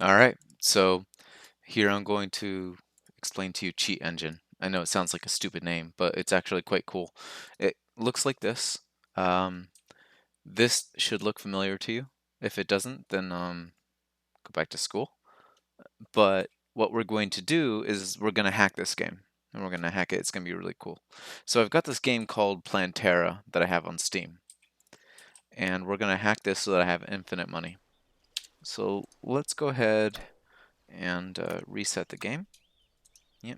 All right, so here I'm going to explain to you Cheat Engine. I know it sounds like a stupid name, but it's actually quite cool. It looks like this. Um, this should look familiar to you. If it doesn't, then go back to school. But what we're going to do is we're going to hack this game. And we're going to hack it. It's going to be really cool. So I've got this game called Plantera that I have on Steam. And we're going to hack this so that I have infinite money. So let's go ahead and reset the game. Yep.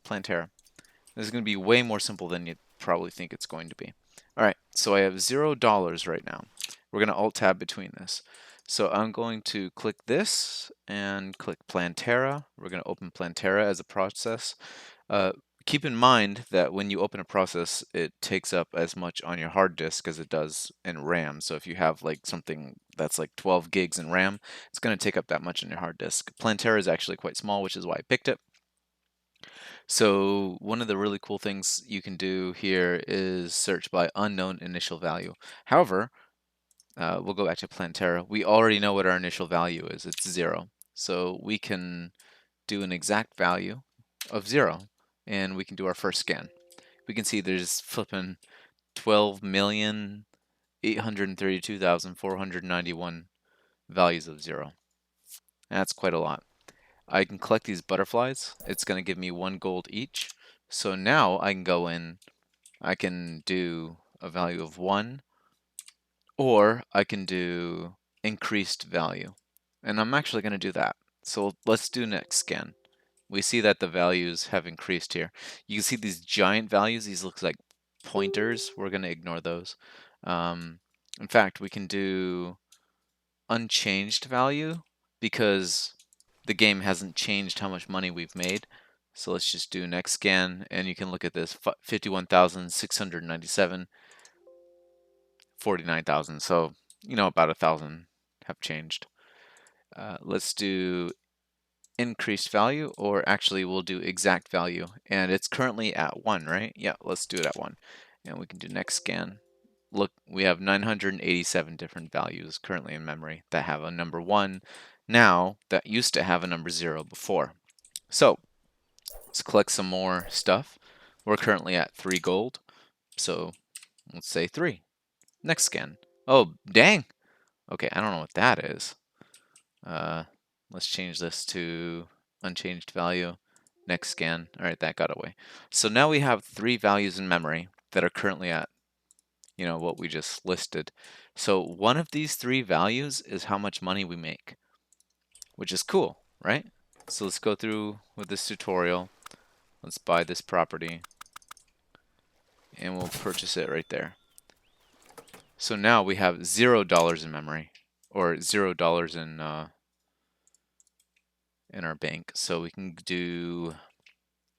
Plantera. This is going to be way more simple than you probably think it's going to be. All right, so I have $0 right now. We're going to Alt-Tab between this. So I'm going to click this and click Plantera. We're going to open Plantera as a process. Keep in mind that when you open a process, it takes up as much on your hard disk as it does in RAM. So if you have like something that's like 12 gigs in RAM, it's going to take up that much on your hard disk. Plantera is actually quite small, which is why I picked it. So one of the really cool things you can do here is search by unknown initial value. However, we'll go back to Plantera. We already know what our initial value is. It's 0. So we can do an exact value of 0, and we can do our first scan. We can see there's flipping 12,832,491 values of 0. That's quite a lot. I can collect these butterflies. It's going to give me 1 gold each. So now I can go in, I can do a value of 1, or I can do increased value. And I'm actually going to do that. So let's do next scan. We see that the values have increased here. You can see these giant values. These look like pointers. We're going to ignore those. In fact, we can do unchanged value because the game hasn't changed how much money we've made. So let's just do next scan, and you can look at this 51,697, 49,000. So, about 1,000 have changed. Let's do increased value, or actually we'll do exact value, and it's currently at 1, right? Yeah, let's do it at 1. And we can do next scan. Look, we have 987 different values currently in memory that have a number 1 now that used to have a number 0 before. So let's collect some more stuff. We're currently at 3 gold, so let's say 3. Next scan. Oh, dang! Okay, I don't know what that is. Let's change this to unchanged value. Next scan. All right, that got away. So now we have 3 values in memory that are currently at, what we just listed. So one of these 3 values is how much money we make, which is cool, right? So let's go through with this tutorial. Let's buy this property, and we'll purchase it right there. So now we have $0 in memory, or $0 in our bank. So we can do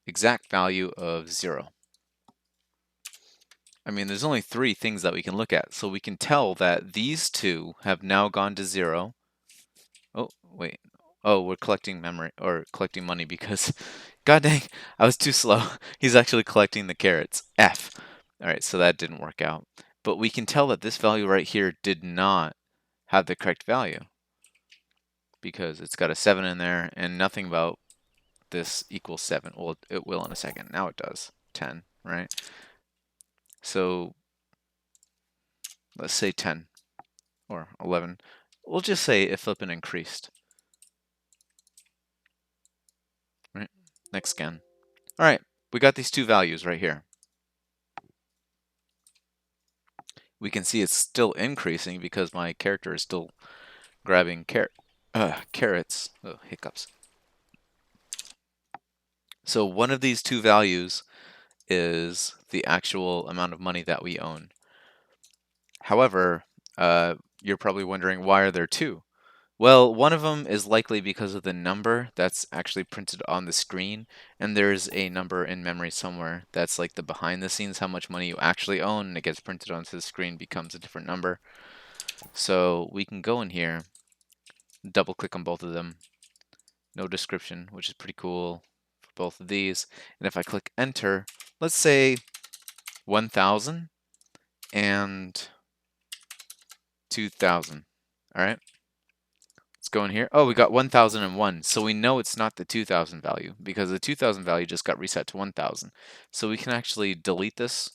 exact value of 0. I mean, there's only 3 things that we can look at. So we can tell that these 2 have now gone to 0. Oh, wait. Oh, we're collecting memory, or collecting money because, god dang, I was too slow. He's actually collecting the carrots. F. All right, so that didn't work out. But we can tell that this value right here did not have the correct value because it's got a 7 in there and nothing about this equals 7. Well, it will in a second. Now it does. 10, right? So let's say 10 or 11. We'll just say it flipping increased. Right? Next scan. All right, we got these 2 values right here. We can see it's still increasing because my character is still grabbing carrots. Oh, hiccups. So one of these 2 values is the actual amount of money that we own. However, you're probably wondering, why are there 2? Well, one of them is likely because of the number that's actually printed on the screen, and there's a number in memory somewhere that's like the behind the scenes, how much money you actually own, and it gets printed onto the screen, becomes a different number. So we can go in here, double click on both of them, no description, which is pretty cool for both of these. And if I click enter, let's say 1,000 and 2,000. All right. Let's go in here. Oh, we got 1001. So we know it's not the 2000 value because the 2000 value just got reset to 1000. So we can actually delete this.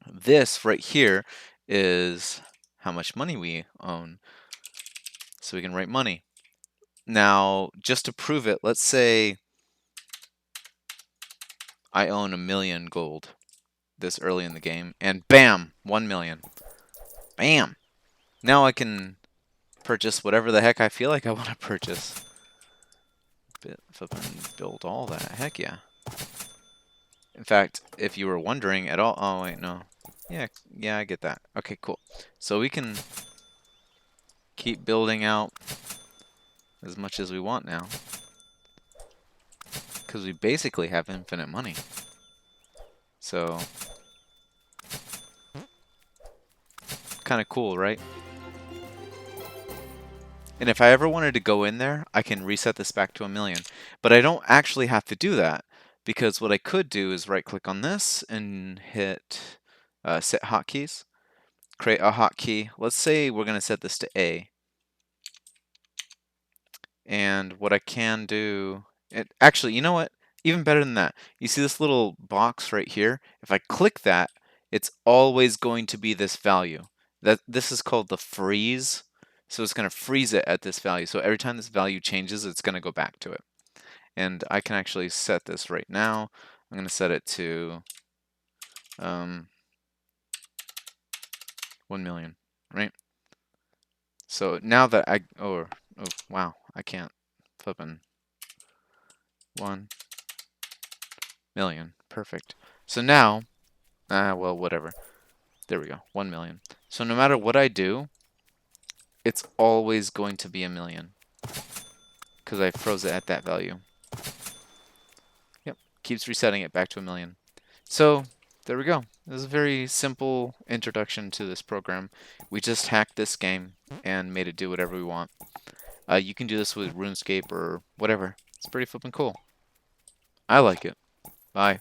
This right here is how much money we own. So we can write money. Now, just to prove it, let's say I own 1,000,000 gold this early in the game, and bam, 1,000,000. Bam! Now I can purchase whatever the heck I feel like I want to purchase. Build all that. Heck yeah. In fact, if you were wondering at all, oh wait, no. Yeah, I get that. Okay, cool. So we can keep building out as much as we want now. Because we basically have infinite money. So, kind of cool, right? And if I ever wanted to go in there, I can reset this back to 1,000,000. But I don't actually have to do that, because what I could do is right-click on this and hit set hotkeys. Create a hotkey. Let's say we're going to set this to A. And what I can do, actually, you know what? Even better than that. You see this little box right here? If I click that, it's always going to be this value. This is called the freeze. So it's going to freeze it at this value. So every time this value changes, it's going to go back to it. And I can actually set this right now. I'm going to set it to 1,000,000, right? So now that oh wow, I can't flipping 1,000,000. Perfect. So now, well, whatever. There we go, 1,000,000. So no matter what I do, it's always going to be 1,000,000 because I froze it at that value. Yep, keeps resetting it back to 1,000,000. So there we go. This is a very simple introduction to this program. We just hacked this game and made it do whatever we want. You can do this with RuneScape or whatever. It's pretty flipping cool. I like it. Bye.